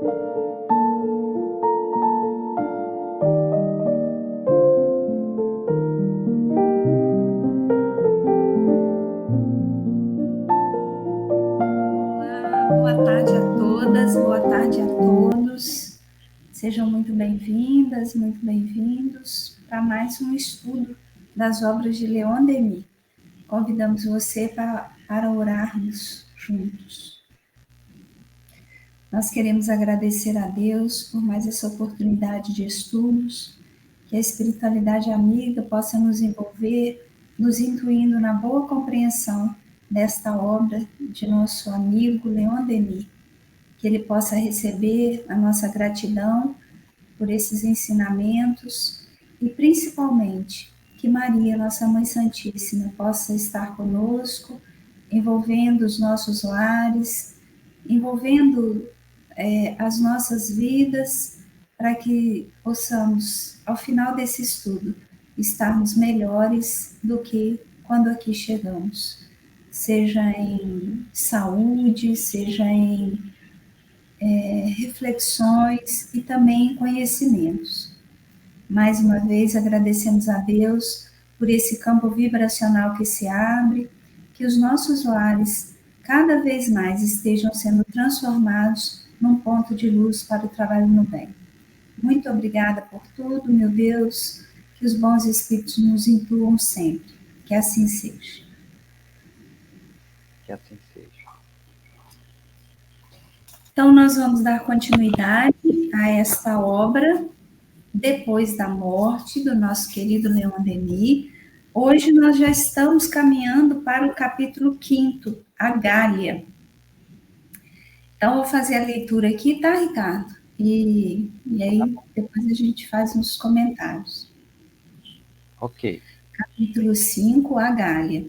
Boa tarde a todas, boa tarde a todos. Sejam muito bem-vindas, muito bem-vindos para mais um estudo das obras de Leon Denis. Convidamos você para orarmos juntos. Nós queremos agradecer a Deus por mais essa oportunidade de estudos, que a espiritualidade amiga possa nos envolver, nos intuindo na boa compreensão desta obra de nosso amigo Leon Denis. Que ele possa receber a nossa gratidão por esses ensinamentos e, principalmente, que Maria, nossa Mãe Santíssima, possa estar conosco, envolvendo os nossos lares, envolvendo as nossas vidas, para que possamos, ao final desse estudo, estarmos melhores do que quando aqui chegamos, seja em saúde, seja em reflexões e também conhecimentos. Mais uma vez agradecemos a Deus por esse campo vibracional que se abre, que os nossos lares cada vez mais estejam sendo transformados num ponto de luz para o trabalho no bem. Muito obrigada por tudo, meu Deus, que os bons espíritos nos intuam sempre, que assim seja. Que assim seja. Então, nós vamos dar continuidade a esta obra, depois da morte do nosso querido Leon Denis. Hoje nós já estamos caminhando para o capítulo 5º, a Gália. Então, vou fazer a leitura aqui, tá, Ricardo? E aí, depois a gente faz uns comentários. Ok. Capítulo 5, a Gália.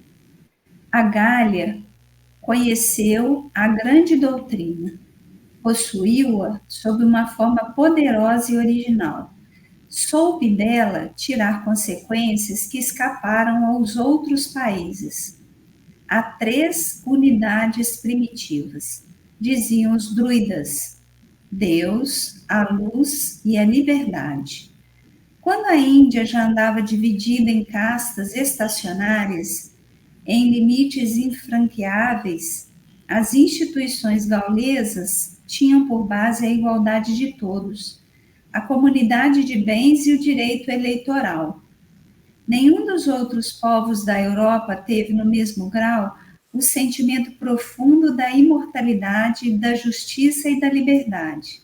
A Gália conheceu a grande doutrina, possuiu-a sob uma forma poderosa e original. Soube dela tirar consequências que escaparam aos outros países. Há 3 unidades primitivas, diziam os druidas: Deus, a luz e a liberdade. Quando a Índia já andava dividida em castas estacionárias, em limites infranqueáveis, as instituições gaulesas tinham por base a igualdade de todos, a comunidade de bens e o direito eleitoral. Nenhum dos outros povos da Europa teve, no mesmo grau, o sentimento profundo da imortalidade, da justiça e da liberdade.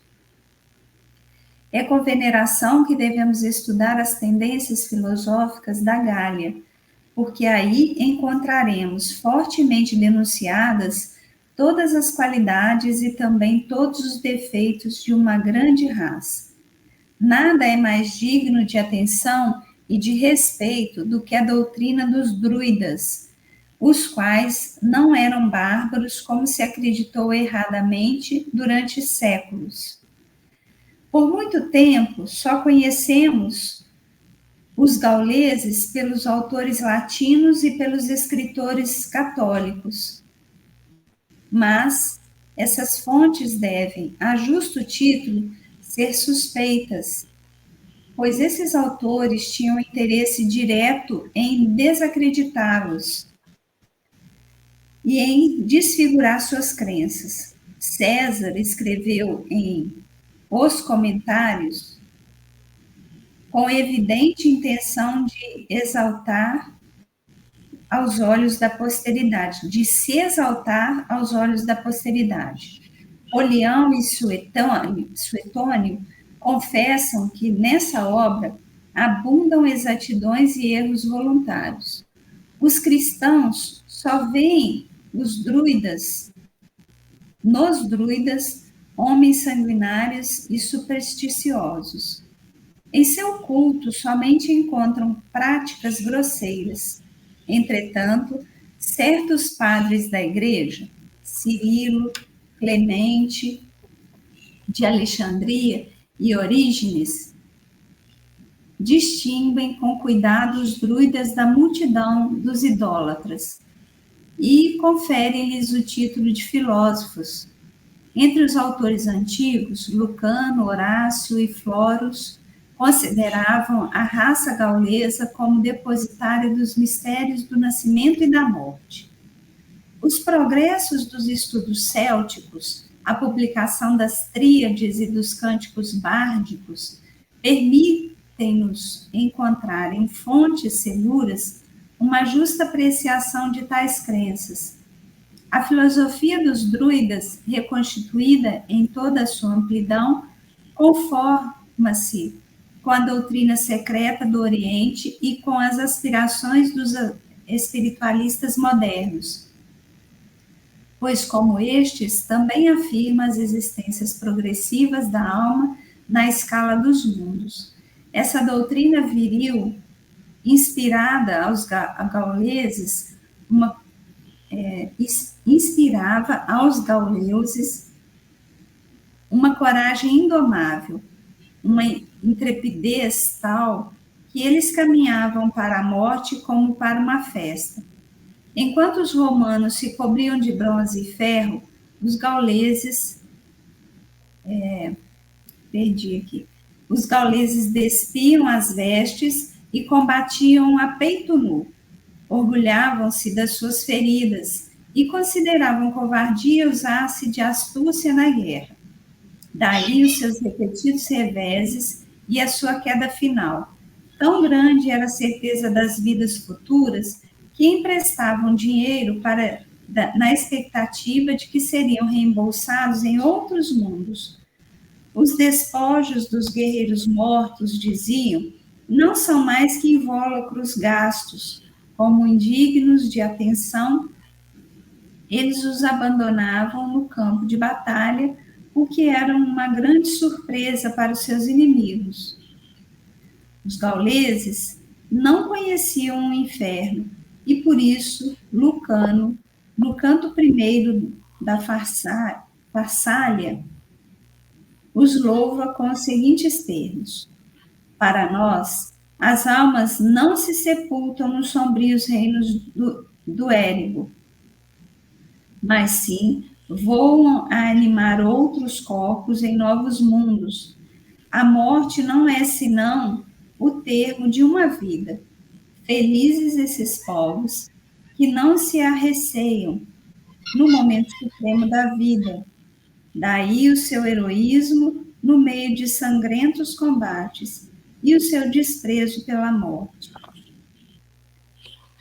É com veneração que devemos estudar as tendências filosóficas da Gália, porque aí encontraremos fortemente denunciadas todas as qualidades e também todos os defeitos de uma grande raça. Nada é mais digno de atenção e de respeito do que a doutrina dos druidas, os quais não eram bárbaros como se acreditou erradamente durante séculos. Por muito tempo, só conhecemos os gauleses pelos autores latinos e pelos escritores católicos. Mas essas fontes devem, a justo título, ser suspeitas, pois esses autores tinham interesse direto em desacreditá-los e em desfigurar suas crenças. César escreveu em Os Comentários com evidente intenção de exaltar aos olhos da posteridade, de se exaltar aos olhos da posteridade. Polião e Suetônio confessam que nessa obra abundam exatidões e erros voluntários. Os cristãos só veem nos druidas, homens sanguinários e supersticiosos. Em seu culto somente encontram práticas grosseiras. Entretanto, certos padres da Igreja, Cirilo, Clemente, de Alexandria e Orígenes, distinguem com cuidado os druidas da multidão dos idólatras e conferem-lhes o título de filósofos, Entre os autores antigos, Lucano, Horácio e Florus consideravam a raça gaulesa como depositária dos mistérios do nascimento e da morte. Os progressos dos estudos célticos, a publicação das tríades e dos cânticos bárdicos, permitem-nos encontrar em fontes seguras uma justa apreciação de tais crenças. A filosofia dos druidas, reconstituída em toda a sua amplidão, conforma-se com a doutrina secreta do Oriente e com as aspirações dos espiritualistas modernos, pois, como estes, também afirma as existências progressivas da alma na escala dos mundos. Essa doutrina viril, inspirada aos gauleses, inspirava aos gauleses uma coragem indomável, uma intrepidez tal que eles caminhavam para a morte como para uma festa. Enquanto os romanos se cobriam de bronze e ferro, os gauleses os gauleses despiam as vestes e combatiam a peito nu. Orgulhavam-se das suas feridas e consideravam covardia usar-se de astúcia na guerra. Daí os seus repetidos reveses e a sua queda final. Tão grande era a certeza das vidas futuras que emprestavam dinheiro na expectativa de que seriam reembolsados em outros mundos. Os despojos dos guerreiros mortos, diziam, não são mais que invólucros gastos, como indignos de atenção, eles os abandonavam no campo de batalha, o que era uma grande surpresa para os seus inimigos. Os gauleses não conheciam o inferno, e por isso Lucano, no canto primeiro da Farsália, os louva com os seguintes termos: para nós, as almas não se sepultam nos sombrios reinos do Érigo, mas sim voam a animar outros corpos em novos mundos. A morte não é senão o termo de uma vida. Felizes esses povos que não se arreceiam no momento supremo da vida. Daí o seu heroísmo no meio de sangrentos combates e o seu desprezo pela morte.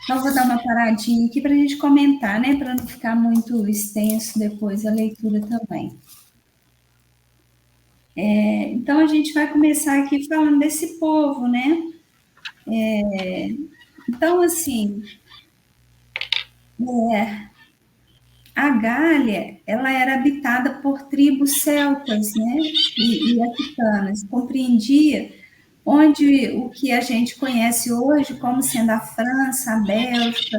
Então, vou dar uma paradinha aqui para a gente comentar, né? Para não ficar muito extenso depois a leitura também. Então, a gente vai começar aqui falando desse povo, né? Então, assim, a Gália, ela era habitada por tribos celtas, né? E aquitanas. Compreendia onde o que a gente conhece hoje como sendo a França, a Bélgica,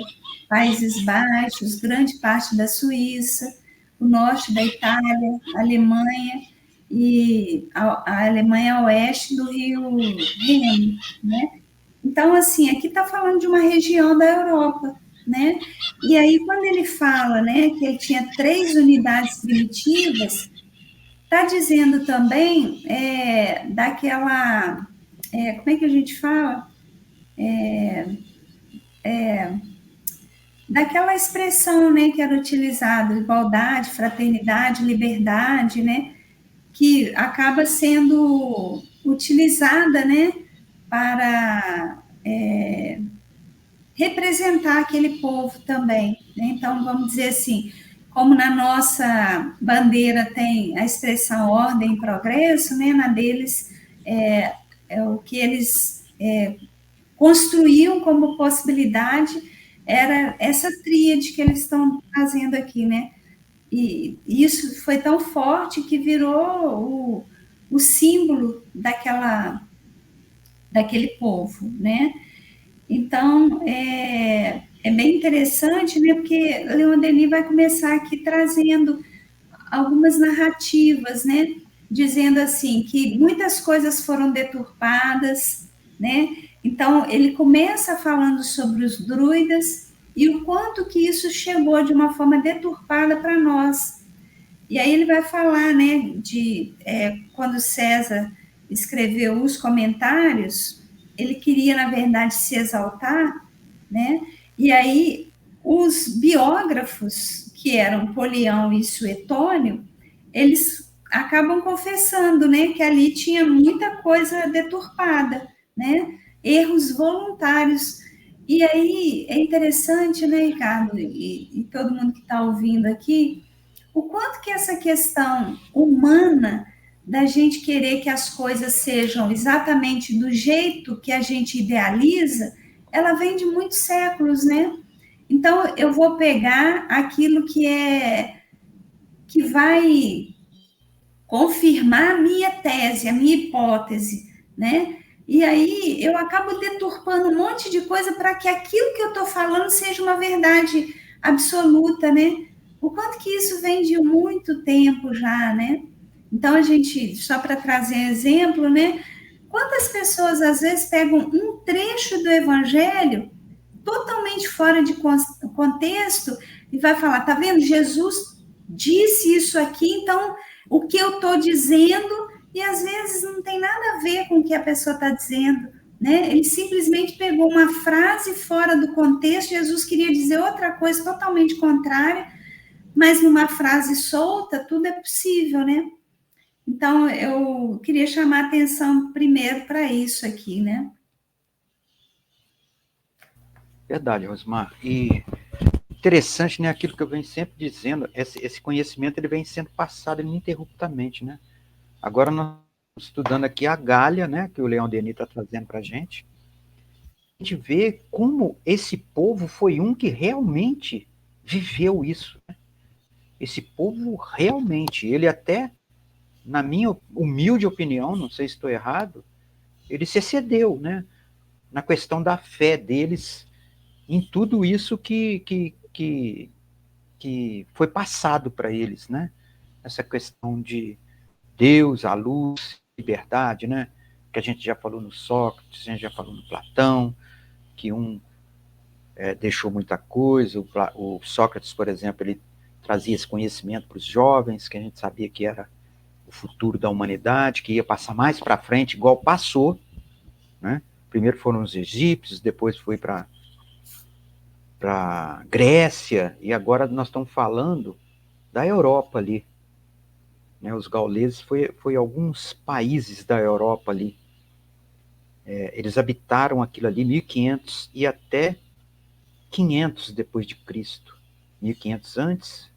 Países Baixos, grande parte da Suíça, o norte da Itália, a Alemanha e a Alemanha a oeste do rio Reno, né? Então, assim, aqui está falando de uma região da Europa, né? E aí, quando ele fala, né, que ele tinha 3 unidades primitivas, está dizendo também daquela... como é que a gente fala? Daquela expressão, né, que era utilizada, igualdade, fraternidade, liberdade, né, que acaba sendo utilizada, né, para representar aquele povo também, né? Então, vamos dizer assim, como na nossa bandeira tem a expressão ordem e progresso, né, na deles é o que eles construíam como possibilidade era essa tríade que eles estão trazendo aqui, né? E isso foi tão forte que virou o símbolo daquele povo, né? Então, é bem interessante, né? Porque Leon Denis vai começar aqui trazendo algumas narrativas, né? Dizendo assim, que muitas coisas foram deturpadas, né? Então, ele começa falando sobre os druidas e o quanto que isso chegou de uma forma deturpada para nós. E aí ele vai falar, né, quando César escreveu os comentários, ele queria, na verdade, se exaltar, né? E aí os biógrafos, que eram Polião e Suetônio, eles acabam confessando, né, que ali tinha muita coisa deturpada, né? Erros voluntários. E aí é interessante, né, Ricardo, e todo mundo que está ouvindo aqui, o quanto que essa questão humana da gente querer que as coisas sejam exatamente do jeito que a gente idealiza, ela vem de muitos séculos, né? Então eu vou pegar aquilo que vai confirmar a minha tese, a minha hipótese, né? E aí eu acabo deturpando um monte de coisa para que aquilo que eu estou falando seja uma verdade absoluta, né? O quanto que isso vem de muito tempo já, né? Então a gente, só para trazer exemplo, né? Quantas pessoas às vezes pegam um trecho do evangelho totalmente fora de contexto e vai falar, tá vendo? Jesus disse isso aqui, então o que eu estou dizendo, e às vezes não tem nada a ver com o que a pessoa está dizendo, né? Ele simplesmente pegou uma frase fora do contexto, Jesus queria dizer outra coisa totalmente contrária, mas numa frase solta, tudo é possível, né? Então, eu queria chamar a atenção primeiro para isso aqui, né? Verdade, Rosmar. E interessante, né? Aquilo que eu venho sempre dizendo, esse conhecimento ele vem sendo passado ininterruptamente, né? Agora nós estamos estudando aqui a Gália, né? Que o Leão Denis está trazendo para a gente. A gente vê como esse povo foi um que realmente viveu isso. Né? Esse povo realmente, ele até, na minha humilde opinião, não sei se estou errado, ele se excedeu, né? Na questão da fé deles em tudo isso que foi passado para eles, né? Essa questão de Deus, a luz, liberdade, né? Que a gente já falou no Sócrates, a gente já falou no Platão, que um deixou muita coisa. O Sócrates, por exemplo, ele trazia esse conhecimento para os jovens, que a gente sabia que era o futuro da humanidade, que ia passar mais para frente, igual passou, né? Primeiro foram os egípcios, depois foi para Grécia, e agora nós estamos falando da Europa ali. Né? Os gauleses foi alguns países da Europa ali. Eles habitaram aquilo ali 1500 e até 500 depois de Cristo. 1500 antes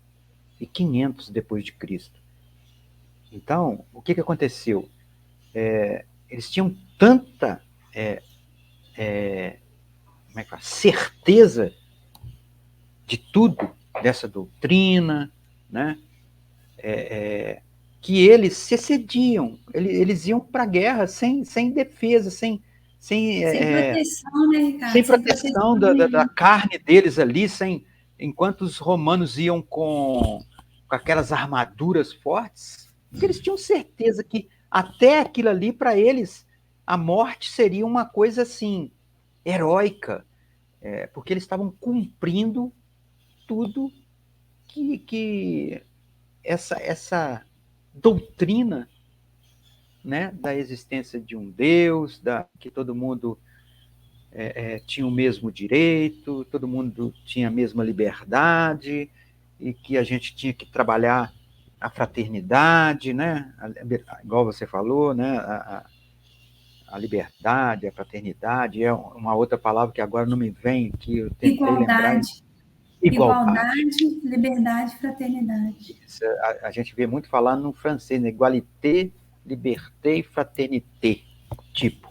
e 500 depois de Cristo. Então, o que aconteceu? Eles tinham tanta como é que fala? Certeza de tudo, dessa doutrina, né? Que eles se excediam, eles iam para a guerra sem defesa, Sem proteção, né, sem Ricardo? Sem proteção proteção da nenhuma. carne deles ali, enquanto os romanos iam com aquelas armaduras fortes, porque eles tinham certeza que até aquilo ali, para eles, a morte seria uma coisa assim, heróica, porque eles estavam cumprindo tudo que essa doutrina, né, da existência de um Deus, que todo mundo tinha o mesmo direito, todo mundo tinha a mesma liberdade, e que a gente tinha que trabalhar a fraternidade, né? Igual você falou, né? A liberdade, a fraternidade, é uma outra palavra que agora não me vem, que eu tentei lembrar, Igualdade. igualdade. Igualdade, liberdade, fraternidade. Isso, a gente vê muito falar no francês, né? Égalité, liberté, fraternité, tipo.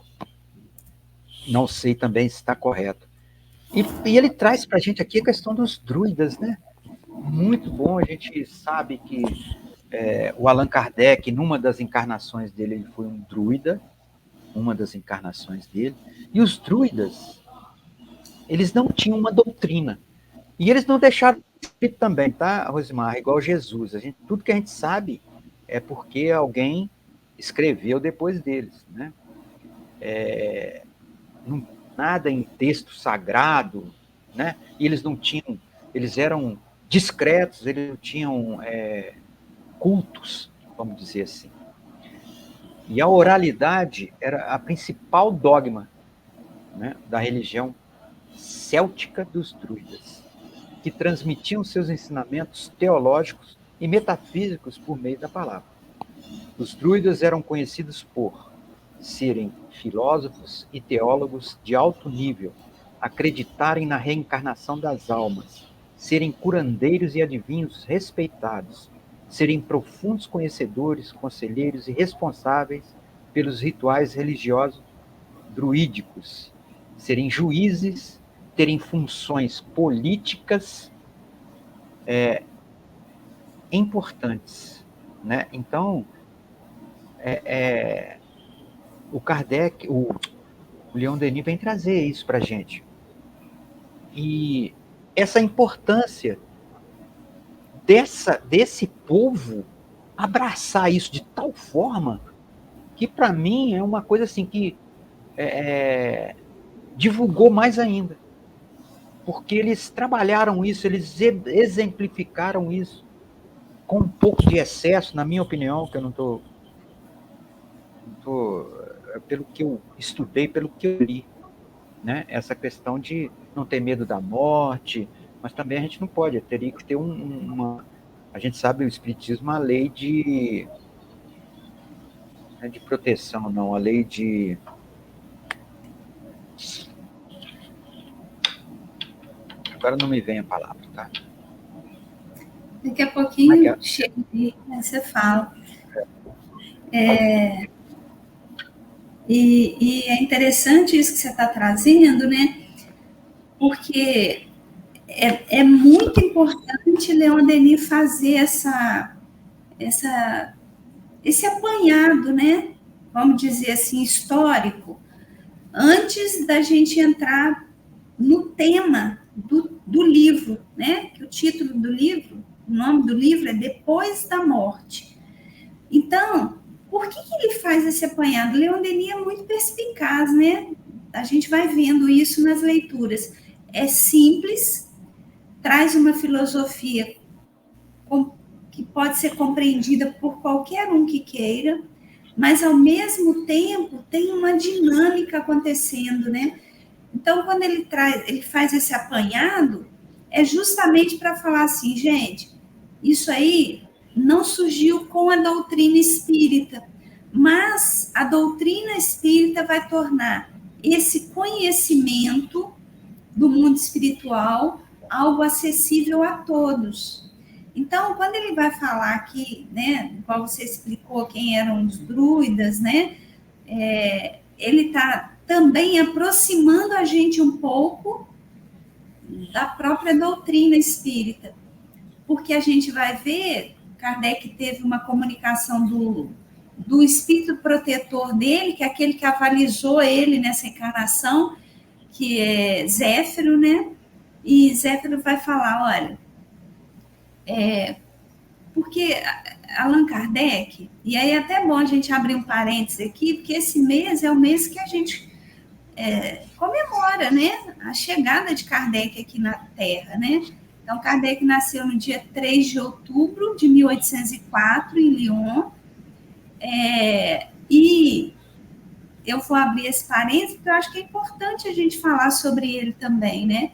Não sei também se está correto. E ele traz para a gente aqui a questão dos druidas, né? Muito bom, a gente sabe que o Allan Kardec, numa das encarnações dele, ele foi um druida, uma das encarnações dele, e os druidas, eles não tinham uma doutrina, e eles não deixaram escrito também, tá, Rosimar? Igual Jesus, tudo que a gente sabe é porque alguém escreveu depois deles, né? Não, nada em texto sagrado, né? E eles não tinham, eles eram discretos, eles não tinham cultos, vamos dizer assim. E a oralidade era a principal dogma, né, da religião céltica dos druidas, que transmitiam seus ensinamentos teológicos e metafísicos por meio da palavra. Os druidas eram conhecidos por serem filósofos e teólogos de alto nível, acreditarem na reencarnação das almas, serem curandeiros e adivinhos respeitados, serem profundos conhecedores, conselheiros e responsáveis pelos rituais religiosos druídicos, serem juízes, terem funções políticas importantes, né? Então, o Kardec, o Leon Denis vem trazer isso para a gente. E essa importância desse povo abraçar isso de tal forma que, para mim, é uma coisa assim que divulgou mais ainda. Porque eles trabalharam isso, eles exemplificaram isso com um pouco de excesso, na minha opinião, que eu não estou... pelo que eu estudei, pelo que eu li, né? Essa questão de não ter medo da morte, mas também a gente não pode, teria que ter uma... A gente sabe, o espiritismo, a lei de... Não é de proteção, não, a lei de... Agora não me vem a palavra, tá? Daqui a pouquinho chega aí, né, você fala. E é interessante isso que você está trazendo, né? Porque é muito importante Leon Denis fazer esse apanhado, né? Vamos dizer assim, histórico, antes da gente entrar no tema do livro, né? Que o título do livro, o nome do livro é Depois da Morte. Então, por que ele faz esse apanhado? Leon Denis é muito perspicaz, né? A gente vai vendo isso nas leituras. É simples, traz uma filosofia que pode ser compreendida por qualquer um que queira, mas, ao mesmo tempo, tem uma dinâmica acontecendo, né? Então, quando ele faz esse apanhado, é justamente para falar assim, gente, isso aí não surgiu com a doutrina espírita, mas a doutrina espírita vai tornar esse conhecimento do mundo espiritual algo acessível a todos. Então, quando ele vai falar aqui, né, igual você explicou quem eram os druidas, né, ele está também aproximando a gente um pouco da própria doutrina espírita, porque a gente vai ver, Kardec teve uma comunicação do espírito protetor dele, que é aquele que avalizou ele nessa encarnação, que é Zéfiro, né? E Zéfiro vai falar, olha, porque Allan Kardec, e aí é até bom a gente abrir um parênteses aqui, porque esse mês é o mês que a gente comemora, né, a chegada de Kardec aqui na Terra, né? Então, Kardec nasceu no dia 3 de outubro de 1804, em Lyon, e eu vou abrir esse parênteses, porque eu acho que é importante a gente falar sobre ele também, né?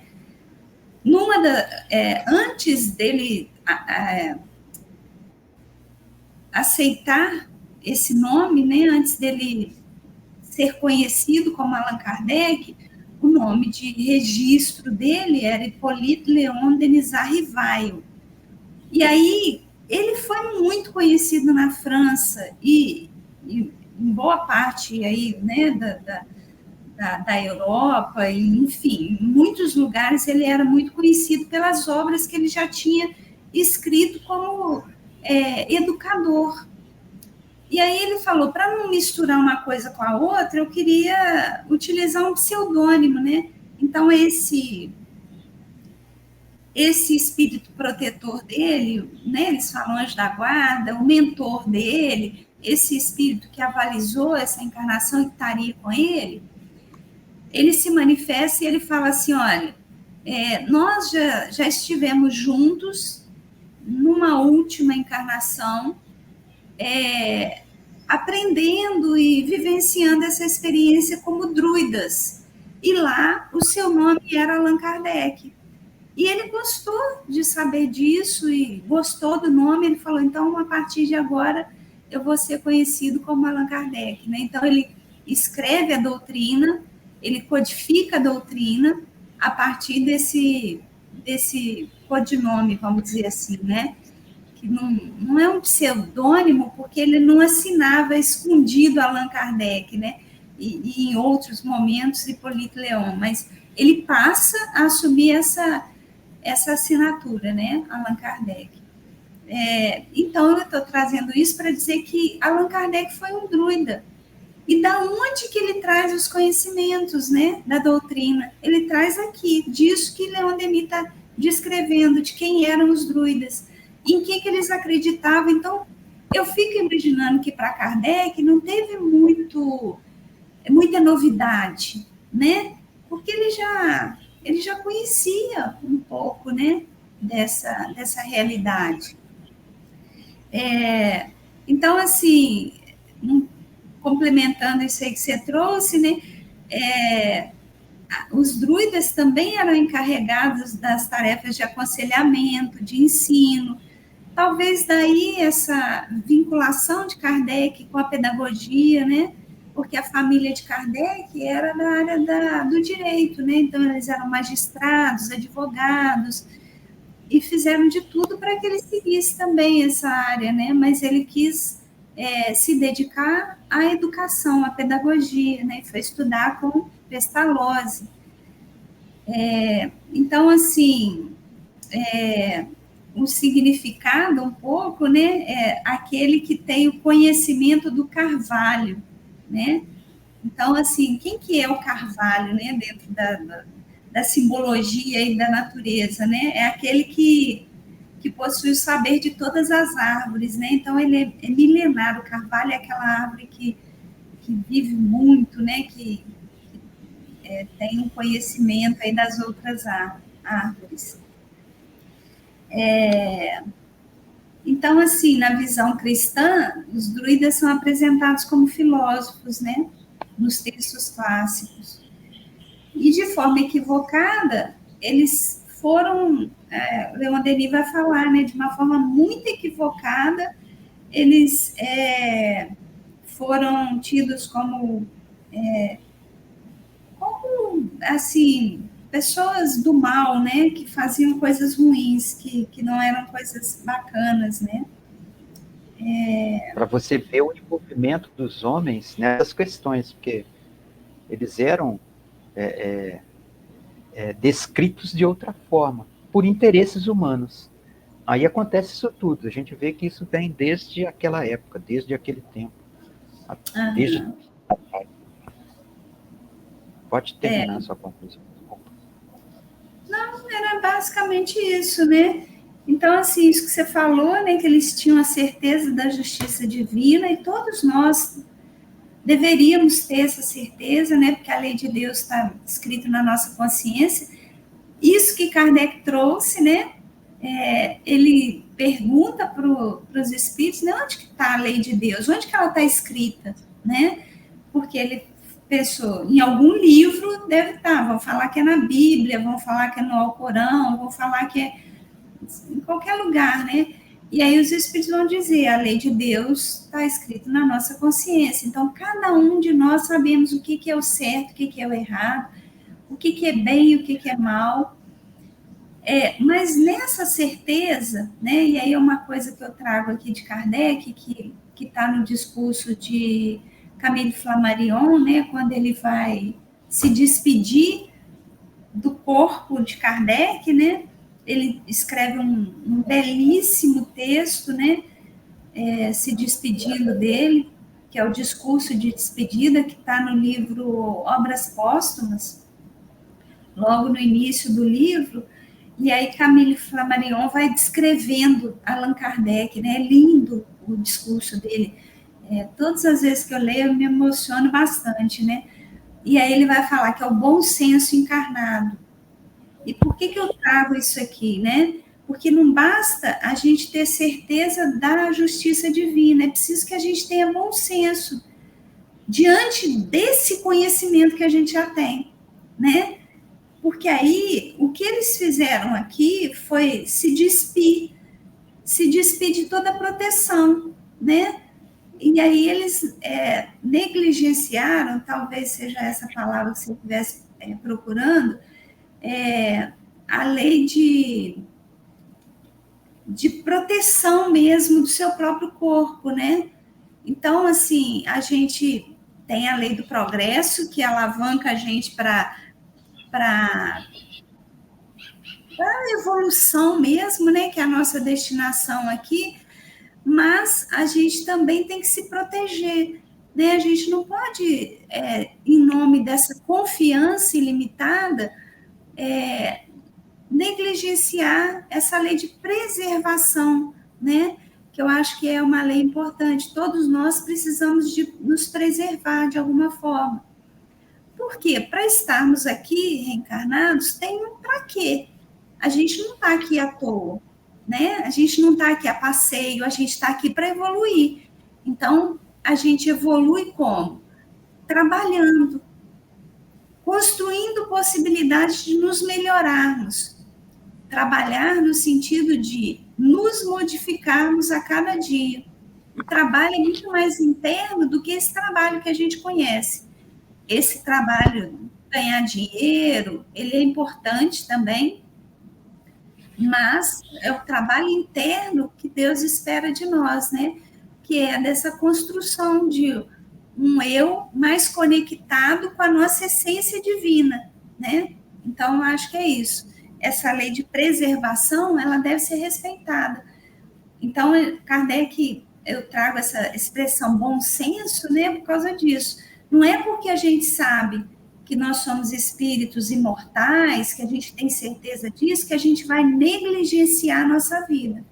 Antes dele aceitar esse nome, né, antes dele ser conhecido como Allan Kardec, o nome de registro dele era Hippolyte Léon Denisard Rivail. E aí, ele foi muito conhecido na França e em boa parte aí, né, da Europa, e, enfim, em muitos lugares ele era muito conhecido pelas obras que ele já tinha escrito como educador. E aí ele falou, para não misturar uma coisa com a outra, eu queria utilizar um pseudônimo, né? Então, esse espírito protetor dele, né? Eles falam anjo da guarda, o mentor dele, esse espírito que avalizou essa encarnação e que estaria com ele, ele se manifesta e ele fala assim, olha, nós já estivemos juntos numa última encarnação, aprendendo e vivenciando essa experiência como druidas. E lá o seu nome era Allan Kardec. E ele gostou de saber disso e gostou do nome. Ele falou, então, a partir de agora, eu vou ser conhecido como Allan Kardec. Né? Então, ele escreve a doutrina, ele codifica a doutrina a partir desse codinome, vamos dizer assim, né? Que não é um pseudônimo, porque ele não assinava escondido Allan Kardec, né? E em outros momentos, Hippolyte Léon, mas ele passa a assumir essa assinatura, né? Allan Kardec. Então, eu estou trazendo isso para dizer que Allan Kardec foi um druida. E da onde que ele traz os conhecimentos, né, da doutrina? Ele traz aqui, disso que Leon Denis está descrevendo, de quem eram os druidas, em que eles acreditavam. Então, eu fico imaginando que para Kardec não teve muita novidade, né? Porque ele já conhecia um pouco, né, dessa realidade. Então, assim, complementando isso aí que você trouxe, né, os druidas também eram encarregados das tarefas de aconselhamento, de ensino. Talvez daí essa vinculação de Kardec com a pedagogia, né? Porque a família de Kardec era da área do direito, né? Então, eles eram magistrados, advogados, e fizeram de tudo para que ele seguisse também essa área, né? Mas ele quis se dedicar à educação, à pedagogia, né? E foi estudar com Pestalozzi. Então, assim, um significado um pouco, né? Aquele que tem o conhecimento do carvalho, né? Então, assim, quem que é o carvalho, né? Dentro da simbologia e da natureza, né? É aquele que possui o saber de todas as árvores, né? Então, ele é milenar. O carvalho é aquela árvore que vive muito, né? Que tem um conhecimento aí das outras árvores. Então, assim, na visão cristã, os druidas são apresentados como filósofos, né? Nos textos clássicos. E, de forma equivocada, eles foram, Leon Denis vai falar, né, de uma forma muito equivocada, eles foram tidos como, assim, pessoas do mal, né, que faziam coisas ruins, que não eram coisas bacanas, né. Para você ver o envolvimento dos homens nessas questões, porque eles eram descritos de outra forma, por interesses humanos. Aí acontece isso tudo. A gente vê que isso vem desde aquela época, desde aquele tempo. Desde... Pode terminar a sua conclusão. Não, era basicamente isso, né? Então, assim, isso que você falou, né, que eles tinham a certeza da justiça divina, e todos nós deveríamos ter essa certeza, né, porque a lei de Deus está escrita na nossa consciência. Isso que Kardec trouxe, né, ele pergunta para os espíritos, né, onde que está a lei de Deus? Onde que ela está escrita? Né? Porque ele pensou, em algum livro deve estar, vão falar que é na Bíblia, vão falar que é no Alcorão, vão falar que é em qualquer lugar, né? E aí os espíritos vão dizer, a lei de Deus está escrita na nossa consciência. Então, cada um de nós sabemos o que é o certo, o que é o errado, o que é bem e o que é mal. Mas nessa certeza, né, e aí é uma coisa que eu trago aqui de Kardec, que está no discurso de Camille Flammarion, né, quando ele vai se despedir do corpo de Kardec, né, ele escreve um belíssimo texto, né, se despedindo dele, que é o discurso de despedida, que está no livro Obras Póstumas, logo no início do livro. E aí Camille Flammarion vai descrevendo Allan Kardec, né? É lindo o discurso dele. Todas as vezes que eu leio, eu me emociono bastante, né? E aí ele vai falar que é o bom senso encarnado. E por que eu trago isso aqui, né? Porque não basta a gente ter certeza da justiça divina, é preciso que a gente tenha bom senso diante desse conhecimento que a gente já tem, né? Porque aí o que eles fizeram aqui foi se despir de toda a proteção, né? E aí eles negligenciaram, talvez seja essa palavra que você estivesse procurando, a lei de proteção mesmo do seu próprio corpo, né? Então, assim, a gente tem a lei do progresso, que alavanca a gente para a evolução mesmo, né? Que é a nossa destinação aqui, mas a gente também tem que se proteger, né? A gente não pode, em nome dessa confiança ilimitada, negligenciar essa lei de preservação, né? Que eu acho que é uma lei importante. Todos nós precisamos de nos preservar de alguma forma. Por quê? Para estarmos aqui reencarnados, tem um para quê? A gente não está aqui à toa, né? A gente não está aqui a passeio, a gente está aqui para evoluir. Então, a gente evolui como? Trabalhando, construindo possibilidades de nos melhorarmos. Trabalhar no sentido de nos modificarmos a cada dia. O trabalho é muito mais interno do que esse trabalho que a gente conhece. Esse trabalho, ganhar dinheiro, ele é importante também, mas é o trabalho interno que Deus espera de nós, né? Que é dessa construção de um eu mais conectado com a nossa essência divina, né? Então, eu acho que é isso. Essa lei de preservação, ela deve ser respeitada. Então, Kardec, eu trago essa expressão bom senso, né, por causa disso. Não é porque a gente sabe que nós somos espíritos imortais, que a gente tem certeza disso, que a gente vai negligenciar a nossa vida.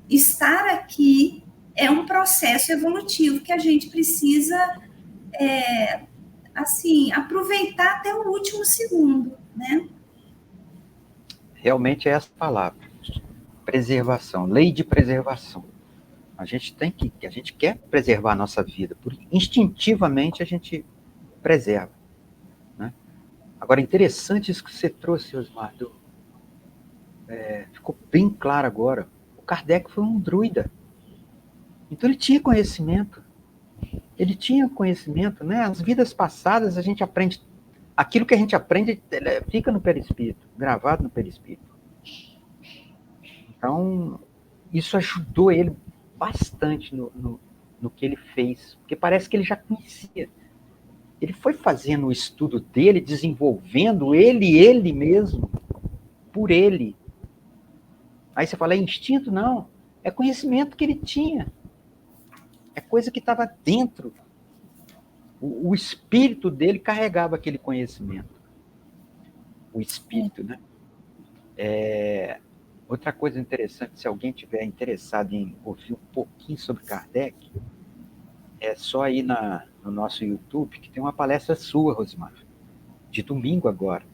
Estar aqui é um processo evolutivo que a gente precisa, assim, aproveitar até o último segundo, né? Realmente é essa palavra. Preservação, lei de preservação. A gente quer preservar a nossa vida, porque instintivamente a gente preserva, né? Agora, interessante isso que você trouxe, Osmar. Ficou bem claro agora. O Kardec foi um druida. Então ele tinha conhecimento. Ele tinha conhecimento, né? As vidas passadas a gente aprende. Aquilo que a gente aprende fica no perispírito, gravado no perispírito. Então, isso ajudou ele bastante no que ele fez, porque parece que ele já conhecia. Ele foi fazendo o estudo dele, desenvolvendo ele mesmo, por ele. Aí você fala, é instinto? Não. É conhecimento que ele tinha. É coisa que estava dentro. O espírito dele carregava aquele conhecimento. O espírito, né? Outra coisa interessante, se alguém tiver interessado em ouvir um pouquinho sobre Kardec, é só ir no nosso YouTube, que tem uma palestra sua, Rosimar, de domingo agora.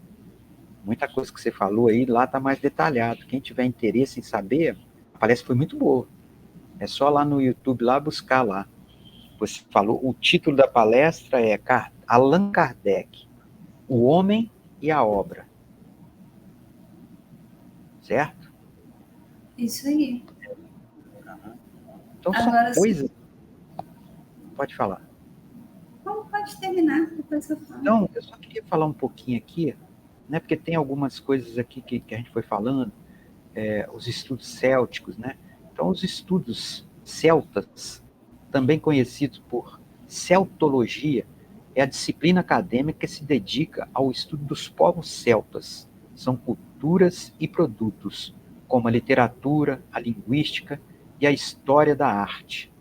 Muita coisa que você falou aí, lá está mais detalhado. Quem tiver interesse em saber, a palestra foi muito boa. É só lá no YouTube, lá buscar lá. Você falou, o título da palestra é Allan Kardec, o Homem e a Obra. Certo? Isso aí. Então Agora, são coisas... Pode falar. Como pode terminar? Depois eu falo. Então, eu só queria falar um pouquinho aqui, né, porque tem algumas coisas aqui que a gente foi falando, os estudos célticos, né? Então, os estudos celtas, também conhecidos por celtologia, é a disciplina acadêmica que se dedica ao estudo dos povos celtas. São culturas e produtos, como a literatura, a linguística e a história da arte.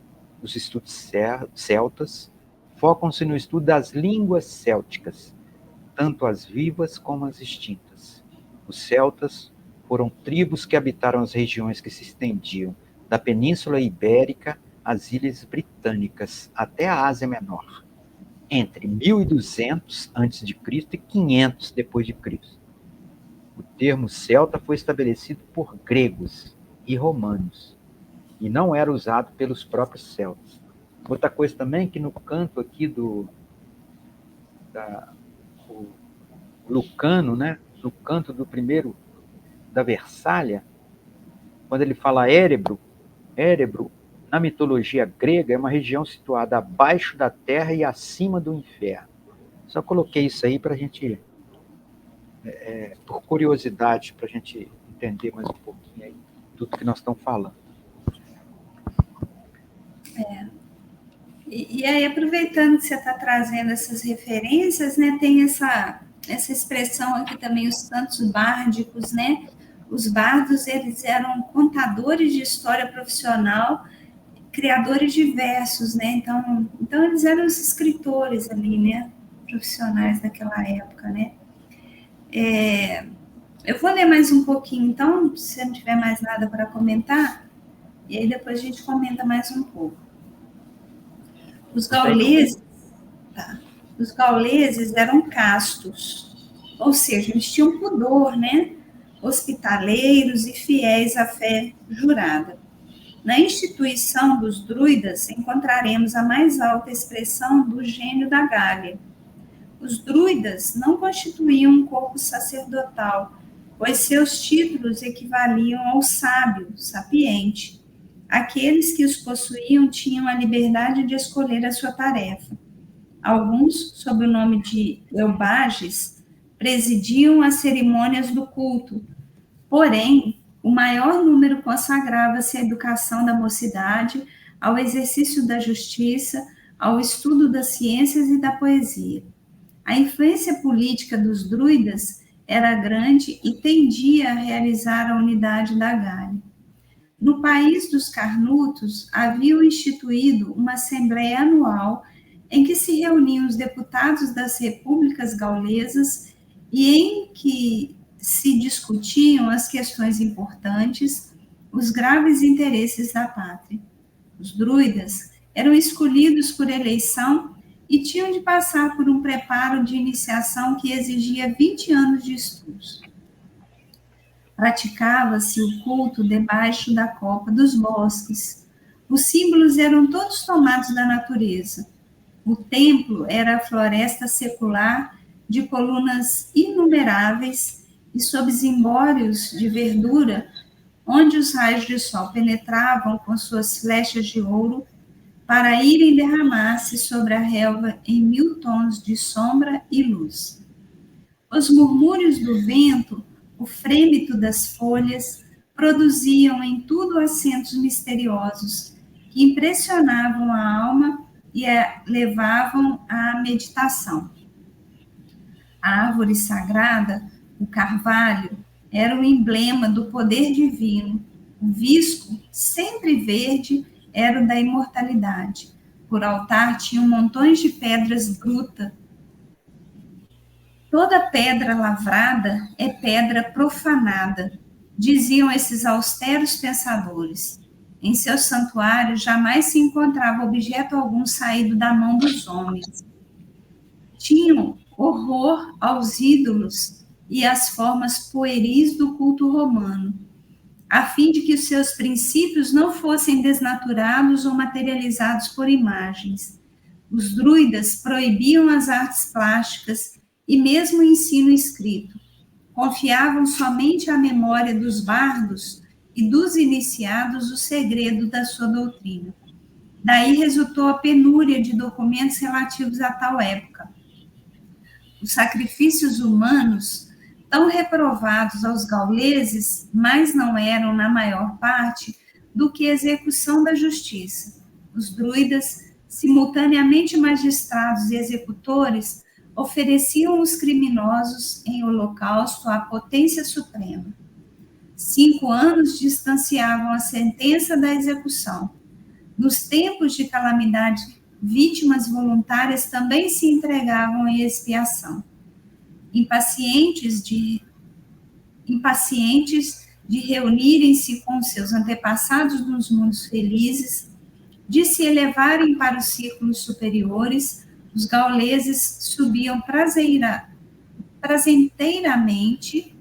Os estudos celtas focam-se no estudo das línguas célticas, tanto as vivas como as extintas. Os celtas foram tribos que habitaram as regiões que se estendiam da Península Ibérica às Ilhas Britânicas até a Ásia Menor, entre 1200 a.C. e 500 depois de Cristo. O termo celta foi estabelecido por gregos e romanos e não era usado pelos próprios celtas. Outra coisa também que no canto aqui do Lucano, né, no canto do primeiro da Versália, quando ele fala Érebro, na mitologia grega, é uma região situada abaixo da terra e acima do inferno. Só coloquei isso aí para a gente, por curiosidade, para a gente entender mais um pouquinho aí tudo que nós estamos falando. E aí, aproveitando que você está trazendo essas referências, né, tem essa expressão aqui também, os cantos bárdicos, né? Os bardos, eles eram contadores de história profissional, criadores de versos, né? Então eles eram os escritores ali, né? Profissionais daquela época, né? Eu vou ler mais um pouquinho, então, se não tiver mais nada para comentar, e aí depois a gente comenta mais um pouco. Os gauleses eram castos, ou seja, eles tinham pudor, né? Hospitaleiros e fiéis à fé jurada. Na instituição dos druidas, encontraremos a mais alta expressão do gênio da Gália. Os druidas não constituíam um corpo sacerdotal, pois seus títulos equivaliam ao sábio, sapiente. Aqueles que os possuíam tinham a liberdade de escolher a sua tarefa. Alguns, sob o nome de eubages, presidiam as cerimônias do culto. Porém, o maior número consagrava-se à educação da mocidade, ao exercício da justiça, ao estudo das ciências e da poesia. A influência política dos druidas era grande e tendia a realizar a unidade da Gália. No país dos Carnutos, haviam instituído uma assembleia anual em que se reuniam os deputados das repúblicas gaulesas e em que se discutiam as questões importantes, os graves interesses da pátria. Os druidas eram escolhidos por eleição e tinham de passar por um preparo de iniciação que exigia 20 anos de estudos. Praticava-se o culto debaixo da copa dos bosques. Os símbolos eram todos tomados da natureza. O templo era a floresta secular de colunas inumeráveis e sob zimbórios de verdura, onde os raios de sol penetravam com suas flechas de ouro para irem derramar-se sobre a relva em 1000 tons de sombra e luz. Os murmúrios do vento, o frêmito das folhas, produziam em tudo acentos misteriosos que impressionavam a alma e a levavam à meditação. A árvore sagrada, o carvalho, era o emblema do poder divino. O visco, sempre verde, era o da imortalidade. Por altar tinham montões de pedras brutas. Toda pedra lavrada é pedra profanada, diziam esses austeros pensadores. Em seus santuários jamais se encontrava objeto algum saído da mão dos homens. Tinham horror aos ídolos e às formas pueris do culto romano, a fim de que os seus princípios não fossem desnaturados ou materializados por imagens. Os druidas proibiam as artes plásticas e mesmo o ensino escrito. Confiavam somente à memória dos bardos e dos iniciados o segredo da sua doutrina. Daí resultou a penúria de documentos relativos a tal época. Os sacrifícios humanos, tão reprovados aos gauleses, mais não eram, na maior parte, do que a execução da justiça. Os druidas, simultaneamente magistrados e executores, ofereciam os criminosos em holocausto à potência suprema. 5 anos distanciavam a sentença da execução. Nos tempos de calamidade, vítimas voluntárias também se entregavam em expiação. Impacientes de reunirem-se com seus antepassados nos mundos felizes, de se elevarem para os círculos superiores, os gauleses subiam prazenteiramente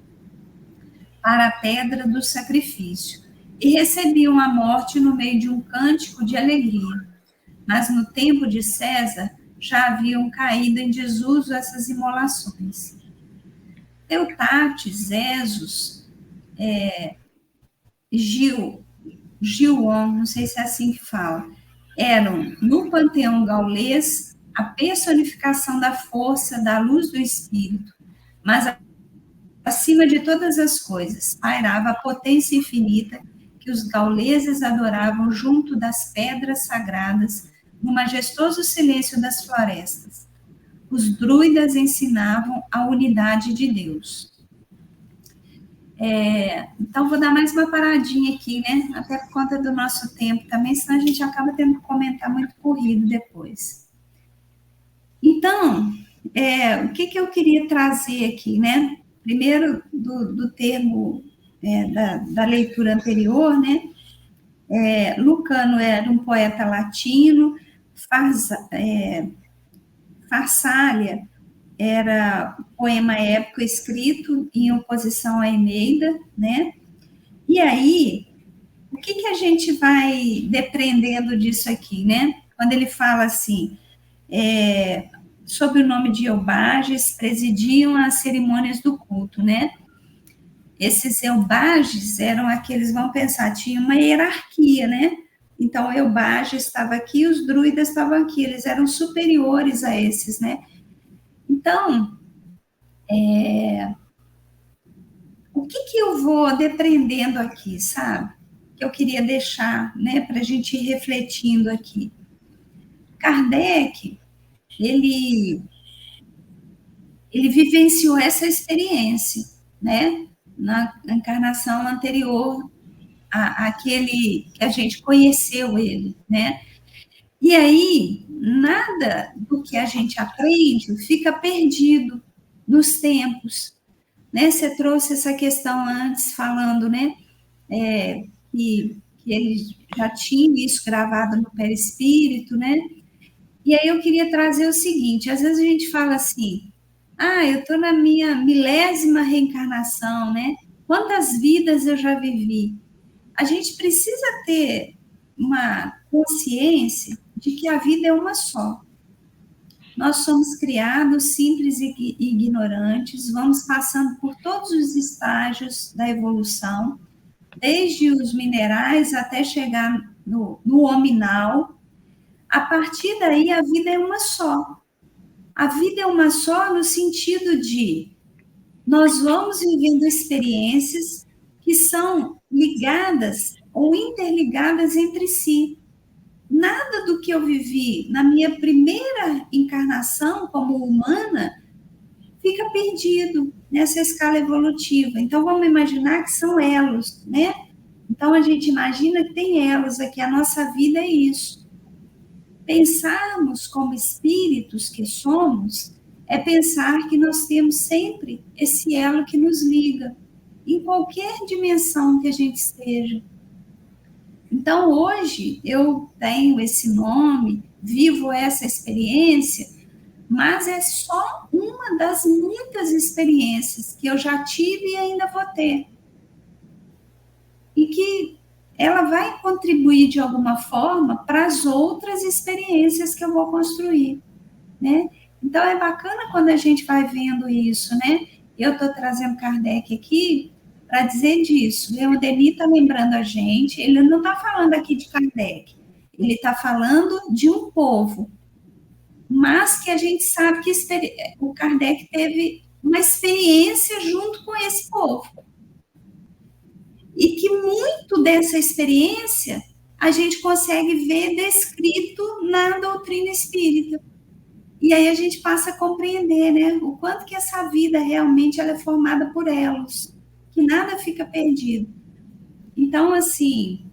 para a pedra do sacrifício, e recebiam a morte no meio de um cântico de alegria. Mas no tempo de César, já haviam caído em desuso essas imolações. Teutates, Esos, Gilon, não sei se é assim que fala, eram, no panteão gaulês, a personificação da força, da luz do espírito, mas acima de todas as coisas, pairava a potência infinita que os gauleses adoravam junto das pedras sagradas, no majestoso silêncio das florestas. Os druidas ensinavam a unidade de Deus. Então, vou dar mais uma paradinha aqui, né? Até por conta do nosso tempo também, senão a gente acaba tendo que comentar muito corrido depois. Então, o que eu queria trazer aqui, né? Primeiro, do termo da leitura anterior, né? Lucano era um poeta latino, Farsália era poema épico escrito em oposição à Eneida, né? E aí, o que a gente vai depreendendo disso aqui, né? Quando ele fala assim, sob o nome de Eubages, presidiam as cerimônias do culto, né? Esses Eubages eram aqueles, vamos pensar, tinha uma hierarquia, né? Então, Eubages estava aqui, os druidas estavam aqui, eles eram superiores a esses, né? Então, o que eu vou depreendendo aqui, sabe? Que eu queria deixar, né, para a gente ir refletindo aqui. Kardec, ele vivenciou essa experiência, né, na encarnação anterior àquele que a gente conheceu ele, né? E aí, nada do que a gente aprende fica perdido nos tempos, né? Você trouxe essa questão antes, falando, né, que ele já tinha isso gravado no perispírito, né? E aí eu queria trazer o seguinte, às vezes a gente fala assim, eu estou na minha milésima reencarnação, né? Quantas vidas eu já vivi? A gente precisa ter uma consciência de que a vida é uma só. Nós somos criados simples e ignorantes, vamos passando por todos os estágios da evolução, desde os minerais até chegar no hominal. A partir daí, a vida é uma só. A vida é uma só no sentido de nós vamos vivendo experiências que são ligadas ou interligadas entre si. Nada do que eu vivi na minha primeira encarnação como humana fica perdido nessa escala evolutiva. Então, vamos imaginar que são elos, né? Então, a gente imagina que tem elos aqui, a nossa vida é isso. Pensarmos como espíritos que somos é pensar que nós temos sempre esse elo que nos liga, em qualquer dimensão que a gente esteja. Então, hoje, eu tenho esse nome, vivo essa experiência, mas é só uma das muitas experiências que eu já tive e ainda vou ter. E que ela vai contribuir de alguma forma para as outras experiências que eu vou construir, né? Então, é bacana quando a gente vai vendo isso, né? Eu estou trazendo Kardec aqui para dizer disso. Leon Denis está lembrando a gente, ele não está falando aqui de Kardec, ele está falando de um povo, mas que a gente sabe que o Kardec teve uma experiência junto com esse povo. E que muito dessa experiência a gente consegue ver descrito na doutrina espírita. E aí a gente passa a compreender, né, o quanto que essa vida realmente ela é formada por elos, que nada fica perdido. Então, assim,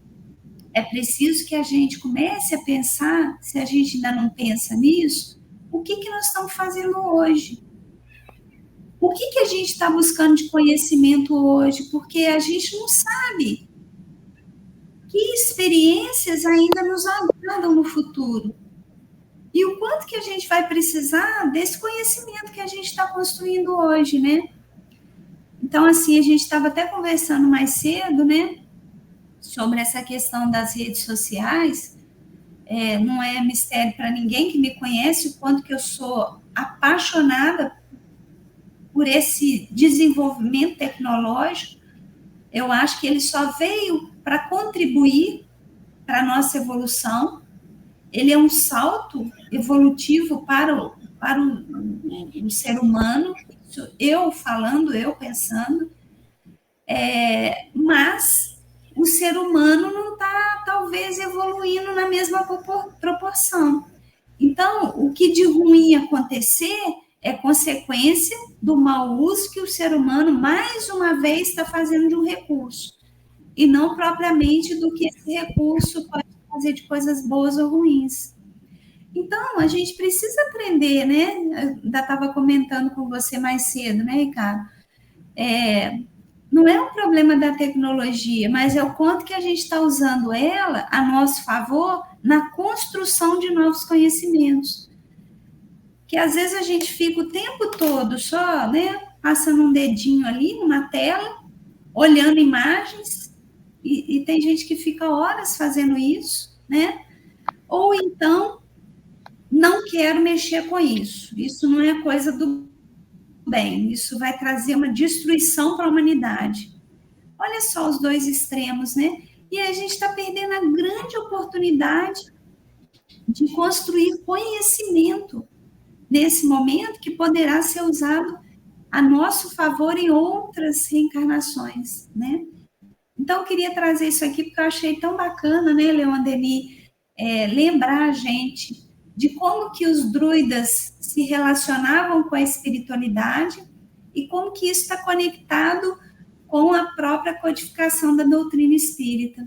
é preciso que a gente comece a pensar, se a gente ainda não pensa nisso, o que nós estamos fazendo hoje? O que a gente está buscando de conhecimento hoje? Porque a gente não sabe que experiências ainda nos aguardam no futuro. E o quanto que a gente vai precisar desse conhecimento que a gente está construindo hoje, né? Então, assim, a gente estava até conversando mais cedo, né, sobre essa questão das redes sociais. Não é mistério para ninguém que me conhece o quanto que eu sou apaixonada por esse desenvolvimento tecnológico. Eu acho que ele só veio para contribuir para a nossa evolução. Ele é um salto evolutivo para o ser humano, isso eu falando, eu pensando, mas o ser humano não está, talvez, evoluindo na mesma proporção. Então, o que de ruim acontecer é consequência do mau uso que o ser humano, mais uma vez, está fazendo de um recurso, e não propriamente do que esse recurso pode fazer de coisas boas ou ruins. Então, a gente precisa aprender, né? Eu ainda estava comentando com você mais cedo, né, Ricardo? Não é um problema da tecnologia, mas é o quanto que a gente está usando ela a nosso favor na construção de novos conhecimentos. Que às vezes a gente fica o tempo todo só, né, passando um dedinho ali numa tela, olhando imagens, e tem gente que fica horas fazendo isso, né? Ou então, não quero mexer com isso. Isso não é coisa do bem, isso vai trazer uma destruição para a humanidade. Olha só os dois extremos, né? E a gente está perdendo a grande oportunidade de construir conhecimento nesse momento que poderá ser usado a nosso favor em outras reencarnações, né? Então, eu queria trazer isso aqui porque eu achei tão bacana, né, Leon Denis, lembrar a gente de como que os druidas se relacionavam com a espiritualidade e como que isso está conectado com a própria codificação da doutrina espírita.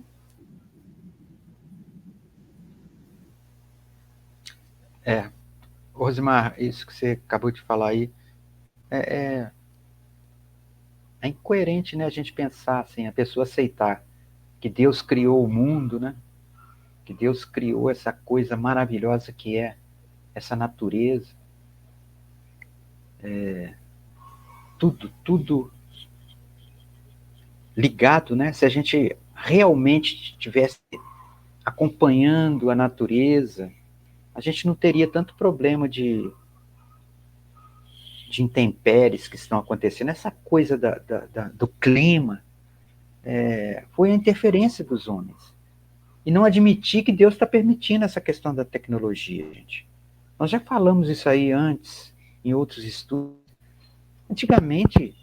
Rosimar, isso que você acabou de falar aí, é incoerente, né, a gente pensar assim, a pessoa aceitar que Deus criou o mundo, né, que Deus criou essa coisa maravilhosa que é essa natureza, tudo ligado, né? Se a gente realmente estivesse acompanhando a natureza, a gente não teria tanto problema de intempéries que estão acontecendo. Essa coisa do clima foi a interferência dos homens. E não admitir que Deus está permitindo essa questão da tecnologia, gente. Nós já falamos isso aí antes, em outros estudos. Antigamente,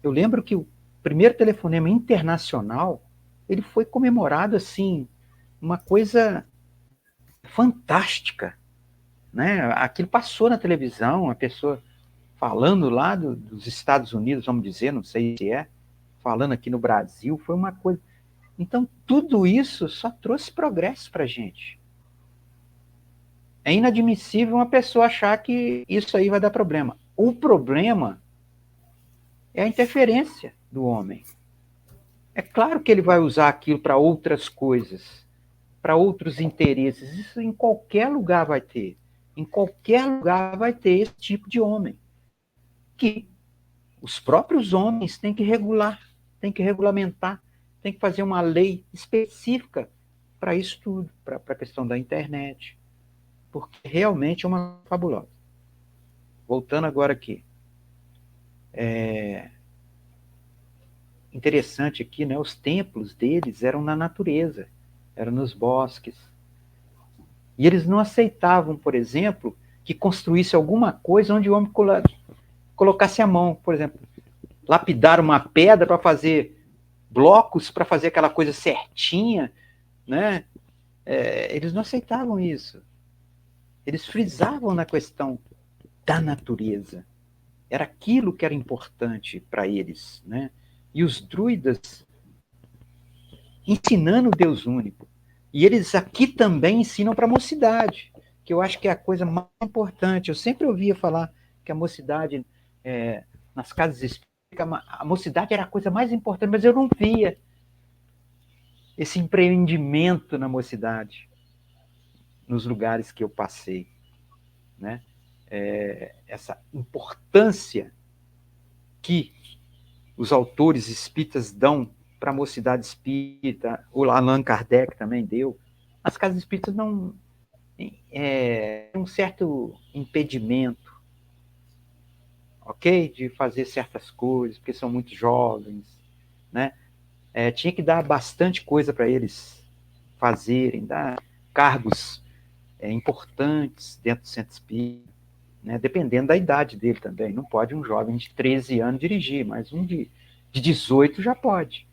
eu lembro que o primeiro telefonema internacional, ele foi comemorado assim, uma coisa fantástica, né? Aquilo passou na televisão, a pessoa falando lá dos Estados Unidos, vamos dizer, não sei se falando aqui no Brasil, foi uma coisa. Então, tudo isso só trouxe progresso para a gente. É inadmissível uma pessoa achar que isso aí vai dar problema. O problema é a interferência do homem. É claro que ele vai usar aquilo para outras coisas, para outros interesses. Isso em qualquer lugar vai ter. Em qualquer lugar vai ter esse tipo de homem. Que os próprios homens têm que regular, têm que regulamentar, têm que fazer uma lei específica para isso tudo, para a questão da internet. Porque realmente é uma fabulosa. Voltando agora aqui. Interessante aqui, né? Os templos deles eram na natureza, eram nos bosques. E eles não aceitavam, por exemplo, que construísse alguma coisa onde o homem colocasse a mão, por exemplo, lapidar uma pedra para fazer blocos, para fazer aquela coisa certinha, né? Eles não aceitavam isso. Eles frisavam na questão da natureza. Era aquilo que era importante para eles, né? E os druidas ensinando o Deus único. E eles aqui também ensinam para a mocidade, que eu acho que é a coisa mais importante. Eu sempre ouvia falar que a mocidade, nas casas espíritas, a mocidade era a coisa mais importante, mas eu não via esse empreendimento na mocidade, nos lugares que eu passei, né? Essa importância que os autores espíritas dão para a mocidade espírita, o Allan Kardec também deu, as casas espíritas não têm um certo impedimento, ok? De fazer certas coisas, porque são muito jovens, né? Tinha que dar bastante coisa para eles fazerem, dar cargos importantes dentro do centro espírita, né? Dependendo da idade dele também. Não pode um jovem de 13 anos dirigir, mas um de 18 já pode.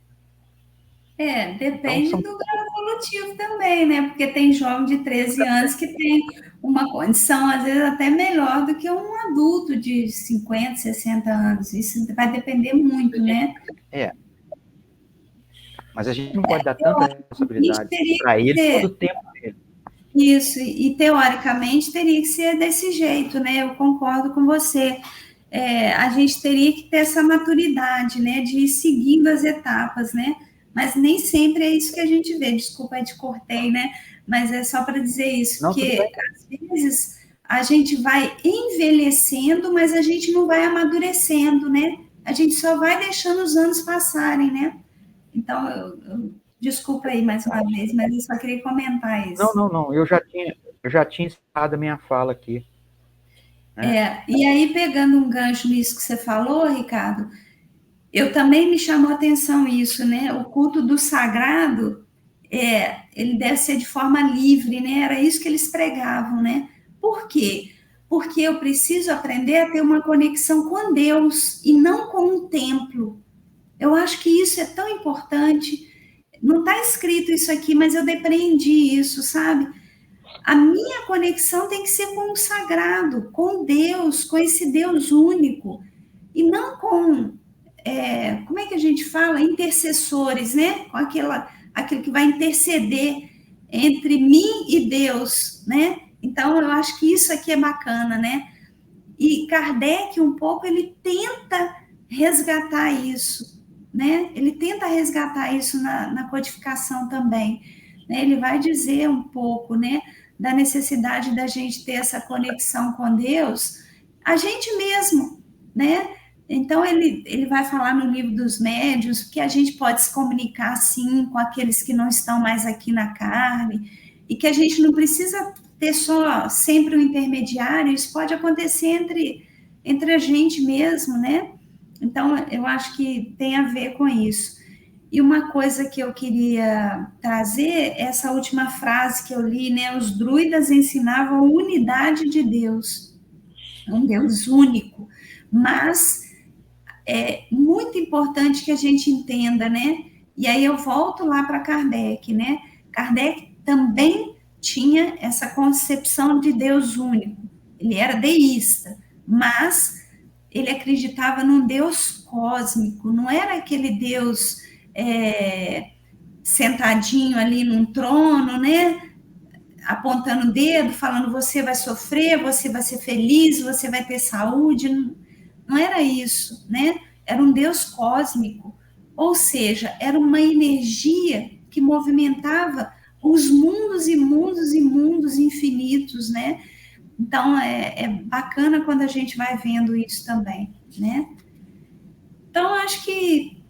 Depende do grau evolutivo também, né? Porque tem jovem de 13 anos que tem uma condição, às vezes, até melhor do que um adulto de 50, 60 anos. Isso vai depender muito, né? Mas a gente não pode dar tanta responsabilidade para ele todo o tempo dele. Isso, e teoricamente teria que ser desse jeito, né? Eu concordo com você. A gente teria que ter essa maturidade, né? De ir seguindo as etapas, né? Mas nem sempre é isso que a gente vê. Desculpa, eu te cortei, né? Mas é só para dizer isso, Não, porque às vezes a gente vai envelhecendo, mas a gente não vai amadurecendo, né? A gente só vai deixando os anos passarem, né? Então, desculpa aí mais uma vez, mas eu só queria comentar isso. Não. Eu já tinha encerrado a minha fala aqui. E aí, pegando um gancho nisso que você falou, Ricardo, eu também me chamou a atenção isso, né? O culto do sagrado, ele deve ser de forma livre, né? Era isso que eles pregavam, né? Por quê? Porque eu preciso aprender a ter uma conexão com Deus e não com um templo. Eu acho que isso é tão importante. Não está escrito isso aqui, mas eu depreendi isso, sabe? A minha conexão tem que ser com o sagrado, com Deus, com esse Deus único, e não com, como é que a gente fala? Intercessores, né? Com aquilo que vai interceder entre mim e Deus, né? Então, eu acho que isso aqui é bacana, né? E Kardec, um pouco, ele tenta resgatar isso, né? Ele tenta resgatar isso na codificação também, né? Ele vai dizer um pouco, né, da necessidade da gente ter essa conexão com Deus, a gente mesmo, né? Então, ele vai falar no livro dos médiuns que a gente pode se comunicar, sim, com aqueles que não estão mais aqui na carne, e que a gente não precisa ter só sempre um intermediário, isso pode acontecer entre a gente mesmo, né? Então, eu acho que tem a ver com isso. E uma coisa que eu queria trazer, essa última frase que eu li, né? Os druidas ensinavam a unidade de Deus, um Deus único, mas é muito importante que a gente entenda, né? E aí eu volto lá para Kardec, né? Kardec também tinha essa concepção de Deus único. Ele era deísta, mas ele acreditava num Deus cósmico, não era aquele Deus sentadinho ali num trono, né? Apontando o dedo, falando você vai sofrer, você vai ser feliz, você vai ter saúde. Não era isso, né? Era um Deus cósmico, ou seja, era uma energia que movimentava os mundos e mundos e mundos infinitos, né? Então, é bacana quando a gente vai vendo isso também, né? Então, acho que,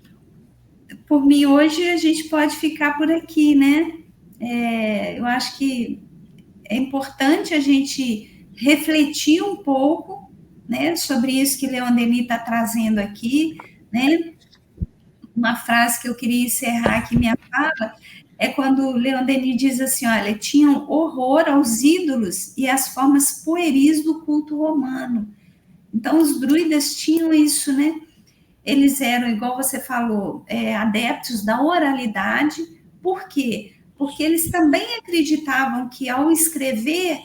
por mim, hoje a gente pode ficar por aqui, né? Eu acho que é importante a gente refletir um pouco, né, sobre isso que Leon Denis está trazendo aqui, né? Uma frase que eu queria encerrar aqui minha fala é quando Leon Denis diz assim, olha, tinham horror aos ídolos e às formas pueris do culto romano. Então, os druidas tinham isso, né? Eles eram, igual você falou, adeptos da oralidade. Por quê? Porque eles também acreditavam que, ao escrever,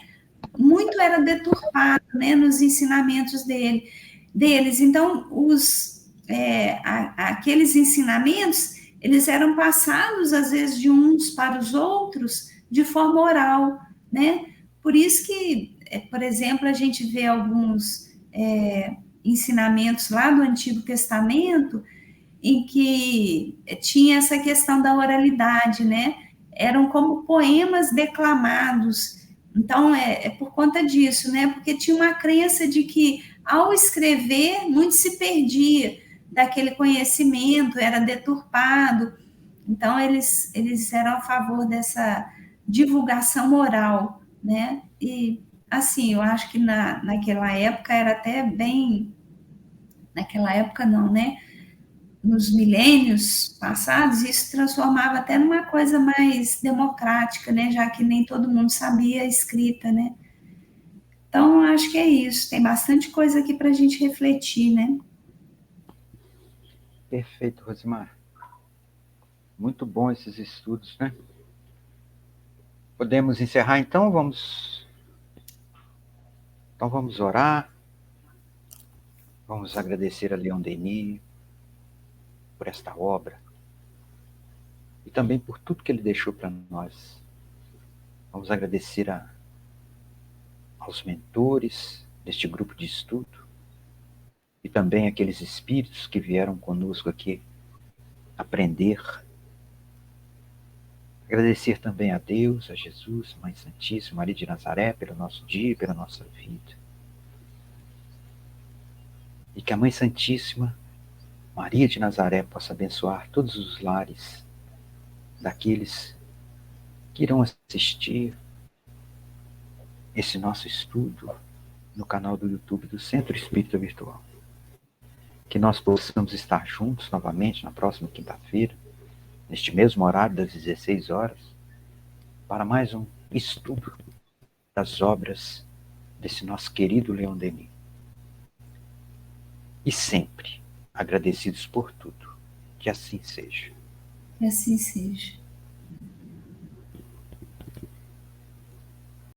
muito era deturpado, né, nos ensinamentos deles. Então, aqueles ensinamentos, eles eram passados, às vezes, de uns para os outros, de forma oral, né? Por isso que, por exemplo, a gente vê alguns ensinamentos lá do Antigo Testamento em que tinha essa questão da oralidade, né? Eram como poemas declamados. Então, é por conta disso, né? Porque tinha uma crença de que, ao escrever, muito se perdia. daquele conhecimento, era deturpado. Então, eles eram a favor dessa divulgação oral, né? E, assim, eu acho que naquela época era até bem. Naquela época, não, né? Nos milênios passados, isso transformava até numa coisa mais democrática, né? Já que nem todo mundo sabia a escrita, né? Então, acho que é isso. Tem bastante coisa aqui para a gente refletir, né? Perfeito, Rosimar. Muito bom esses estudos, né? Podemos encerrar então? Então vamos orar. Vamos agradecer a Leon Denis por esta obra e também por tudo que ele deixou para nós. Vamos agradecer aos mentores deste grupo de estudo e também aqueles espíritos que vieram conosco aqui aprender. Agradecer também a Deus, a Jesus, Mãe Santíssima, Maria de Nazaré, pelo nosso dia e pela nossa vida. E que a Mãe Santíssima, Maria de Nazaré, possa abençoar todos os lares daqueles que irão assistir esse nosso estudo no canal do YouTube do Centro Espírita Virtual. Que nós possamos estar juntos novamente na próxima quinta-feira, neste mesmo horário das 16 horas, para mais um estudo das obras desse nosso querido Leon Denis. E sempre agradecidos por tudo. Que assim seja. Que assim seja.